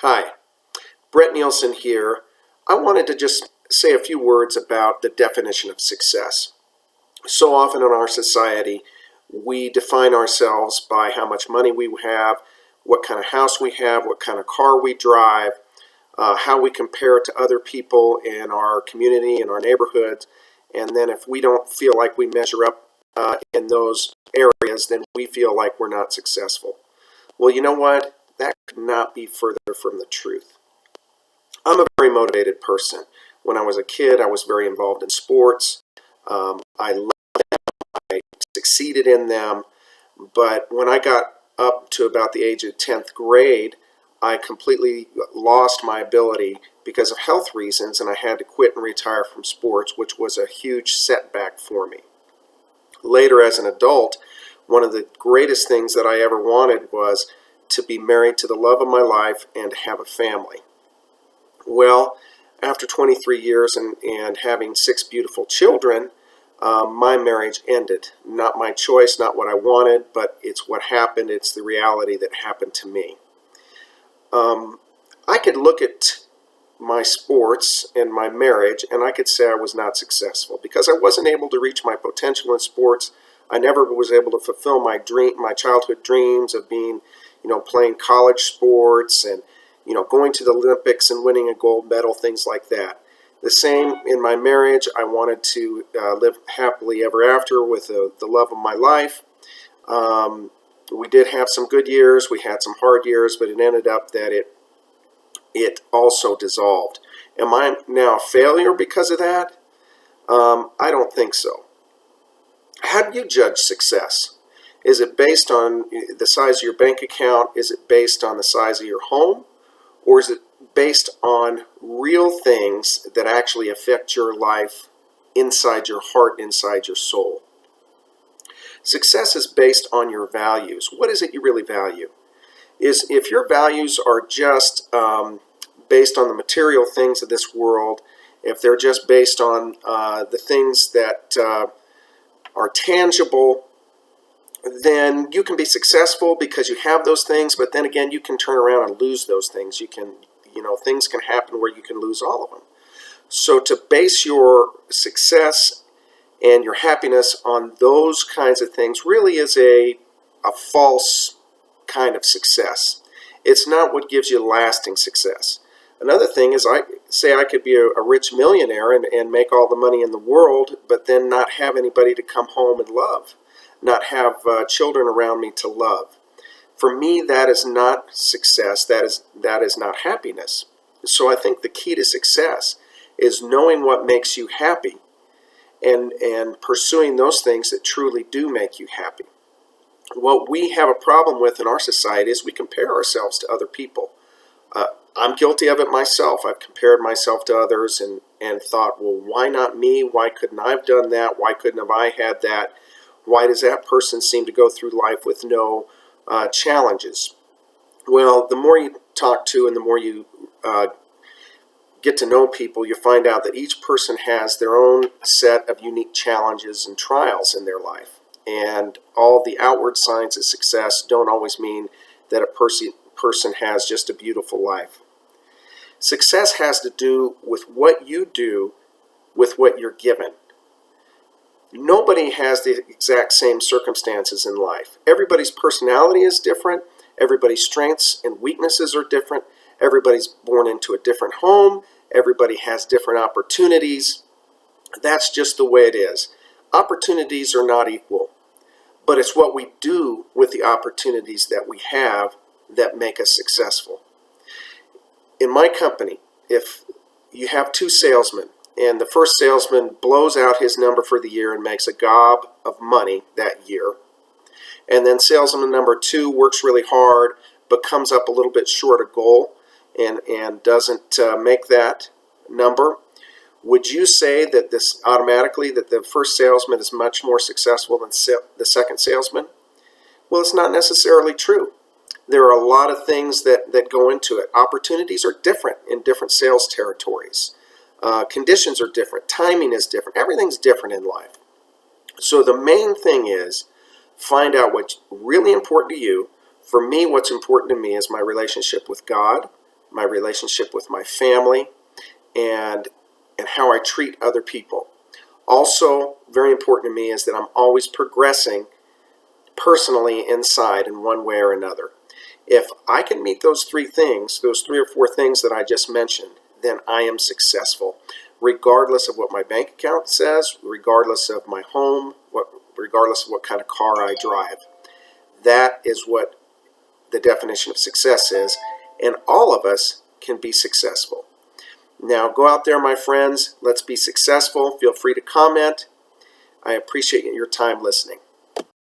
Hi, Brett Nielsen here. I wanted to just say a few words about the definition of success. So often in our society, we define ourselves by how much money we have, what kind of house we have, what kind of car we drive, how we compare to other people in our community, in our neighborhoods. And then if we don't feel like we measure up in those areas, then we feel like we're not successful. Well, you know what? That could not be further from the truth. I'm a very motivated person. When I was a kid, I was very involved in sports. I loved them. I succeeded in them. But when I got up to about the age of 10th grade, I completely lost my ability because of health reasons, and I had to quit and retire from sports, which was a huge setback for me. Later, as an adult, one of the greatest things that I ever wanted was to be married to the love of my life and to have a family. Well, after 23 years and having 6 beautiful children, my marriage ended. Not my choice, not what I wanted, but it's what happened. It's the reality that happened to me. I could look at my sports and my marriage and I could say I was not successful because I wasn't able to reach my potential in sports. I never was able to fulfill my childhood dreams of being, playing college sports and, going to the Olympics and winning a gold medal, things like that. The same in my marriage. I wanted to live happily ever after with the love of my life. We did have some good years. We had some hard years, but it ended up that it also dissolved. Am I now a failure because of that? I don't think so. How do you judge success? Is it based on the size of your bank account? Is it based on the size of your home? Or is it based on real things that actually affect your life inside your heart, inside your soul? Success is based on your values. What is it you really value? If your values are just based on the material things of this world, if they're just based on the things that are tangible, then you can be successful because you have those things, but then again, you can turn around and lose those things. Things can happen where you can lose all of them. So to base your success and your happiness on those kinds of things really is a false kind of success. It's not what gives you lasting success. Another thing is I could be a rich millionaire and make all the money in the world, but then not have anybody to come home and love, not have children around me to love. For me, that is not success. That is not happiness. So I think the key to success is knowing what makes you happy and pursuing those things that truly do make you happy. What we have a problem with in our society is we compare ourselves to other people. I'm guilty of it myself. I've compared myself to others and thought, well, why not me? Why couldn't I have done that? Why couldn't have I had that? Why does that person seem to go through life with no challenges? Well, the more you talk to and the more you get to know people, you find out that each person has their own set of unique challenges and trials in their life. And all the outward signs of success don't always mean that a person has just a beautiful life. Success has to do with what you do with what you're given. Nobody has the exact same circumstances in life. Everybody's personality is different. Everybody's strengths and weaknesses are different. Everybody's born into a different home. Everybody has different opportunities. That's just the way it is. Opportunities are not equal, but it's what we do with the opportunities that we have that make us successful. In my company, if you have 2 salesmen, and the first salesman blows out his number for the year and makes a gob of money that year, and then salesman number 2 works really hard but comes up a little bit short of goal and doesn't make that number, would you say that this automatically that the first salesman is much more successful than the second salesman? Well, it's not necessarily true. There are a lot of things that go into it. Opportunities are different in different sales territories. Conditions are different. Timing is different. Everything's different in life. So the main thing is find out what's really important to you. For me, what's important to me is my relationship with God, my relationship with my family, and how I treat other people. Also, very important to me is that I'm always progressing personally inside in one way or another. If I can meet those three things, those 3 or 4 things that I just mentioned, then I am successful, regardless of what my bank account says, regardless of my home, regardless of what kind of car I drive. That is what the definition of success is, and all of us can be successful. Now go out there, my friends. Let's be successful. Feel free to comment. I appreciate your time listening.